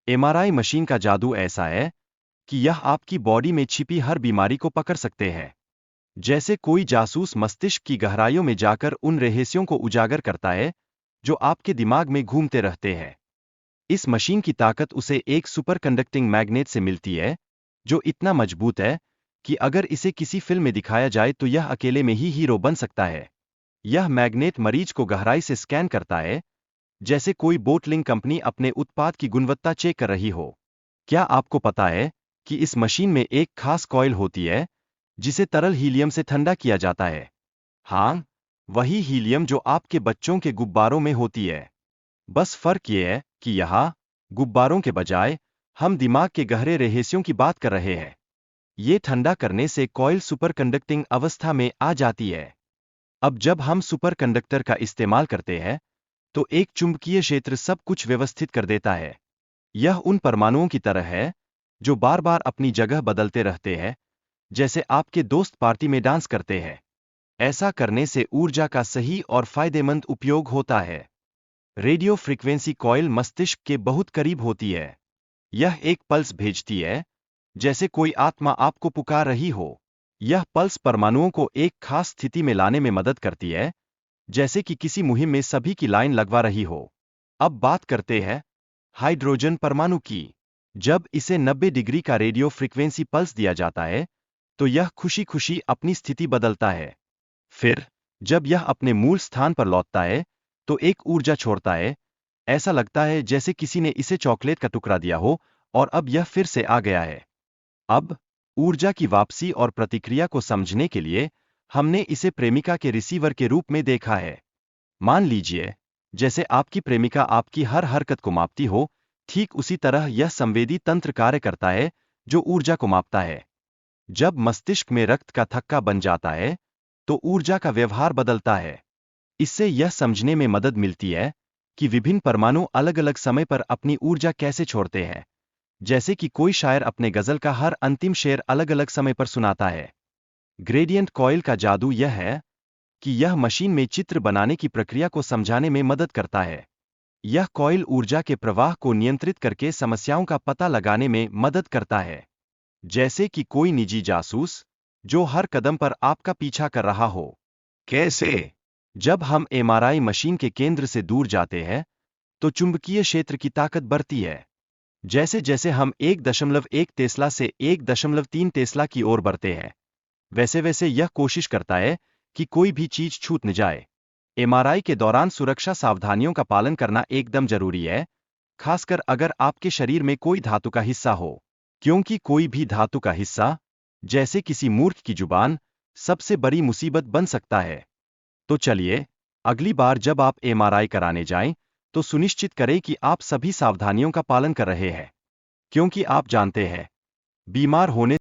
MRI machine का जादू ऐसा है कि यह आपकी बॉडी में छिपी हर बीमारी को पकड़ सकते हैं। जैसे कोई जासूस मस्तिष्क की गहराइयों में जाकर उन रहस्यों को उजागर करता है जो आपके दिमाग में घूमते रहते हैं। इस मशीन की ताकत उसे एक सुपर कंडक्टिंग मैग्नेट से मिलती है, जो इतना मजबूत है कि अगर इसे किसी फिल्म में दिखाया जाए तो यह अकेले में ही हीरो बन सकता है। यह मैग्नेट मरीज को गहराई से स्कैन करता है, जैसे कोई बोटलिंग कंपनी अपने उत्पाद की गुणवत्ता चेक कर रही हो। क्या आपको पता है कि इस मशीन में एक खास कॉइल होती है जिसे तरल हीलियम से ठंडा किया जाता है? हाँ, वही हीलियम जो आपके बच्चों के गुब्बारों में होती है। बस फर्क ये है कि यहाँ गुब्बारों के बजाय हम दिमाग के गहरे रहस्यों की बात कर रहे हैं। ये ठंडा करने से कॉइल सुपरकंडक्टिंग अवस्था में आ जाती है। अब जब हम सुपरकंडक्टर का इस्तेमाल करते हैं तो एक चुंबकीय क्षेत्र सब कुछ व्यवस्थित कर देता है। यह उन परमाणुओं की तरह है जो बार बार अपनी जगह बदलते रहते हैं, जैसे आपके दोस्त पार्टी में डांस करते हैं। ऐसा करने से ऊर्जा का सही और फायदेमंद उपयोग होता है। रेडियो फ्रीक्वेंसी कॉइल मस्तिष्क के बहुत करीब होती है। यह एक पल्स भेजती है, जैसे कोई आत्मा आपको पुकार रही हो। यह पल्स परमाणुओं को एक खास स्थिति में लाने में मदद करती है, जैसे कि किसी मुहिम में सभी की लाइन लगवा रही हो। अब बात करते हैं हाइड्रोजन परमाणु की। जब इसे 90 डिग्री का रेडियो फ्रीक्वेंसी पल्स दिया जाता है, तो यह खुशी खुशी अपनी स्थिति बदलता है। फिर जब यह अपने मूल स्थान पर लौटता है, तो एक ऊर्जा छोड़ता है। ऐसा लगता है जैसे किसी ने इसे चॉकलेट का टुकड़ा दिया हो और अब यह फिर से आ गया है। अब ऊर्जा की वापसी और प्रतिक्रिया को समझने के लिए हमने इसे प्रेमिका के रिसीवर के रूप में देखा है। मान लीजिए, जैसे आपकी प्रेमिका आपकी हर हरकत को मापती हो, ठीक उसी तरह यह संवेदी तंत्र कार्य करता है जो ऊर्जा को मापता है। जब मस्तिष्क में रक्त का थक्का बन जाता है, तो ऊर्जा का व्यवहार बदलता है। इससे यह समझने में मदद मिलती है कि विभिन्न परमाणु अलग अलग समय पर अपनी ऊर्जा कैसे छोड़ते हैं। जैसे कि कोई शायर अपने गजल का हर अंतिम शेर अलग अलग समय पर सुनाता है। ग्रेडियंट कॉइल का जादू यह है कि यह मशीन में चित्र बनाने की प्रक्रिया को समझाने में मदद करता है। यह कॉइल ऊर्जा के प्रवाह को नियंत्रित करके समस्याओं का पता लगाने में मदद करता है। जैसे कि कोई निजी जासूस जो हर कदम पर आपका पीछा कर रहा हो। कैसे? जब हम एमआरआई मशीन के केंद्र से दूर जाते हैं, तो चुंबकीय क्षेत्र की ताकत बढ़ती है। जैसे जैसे हम 1.1 टेस्ला से 1.3 टेस्ला की ओर बढ़ते हैं, वैसे वैसे यह कोशिश करता है कि कोई भी चीज छूट न जाए। एमआरआई के दौरान सुरक्षा सावधानियों का पालन करना एकदम जरूरी है, खासकर अगर आपके शरीर में कोई धातु का हिस्सा हो। क्योंकि कोई भी धातु का हिस्सा, जैसे किसी मूर्ख की जुबान, सबसे बड़ी मुसीबत बन सकता है। तो चलिए, अगली बार जब आप एमआरआई कराने जाएं, तो सुनिश्चित करें कि आप सभी सावधानियों का पालन कर रहे हैं। क्योंकि आप जानते हैं, बीमार होने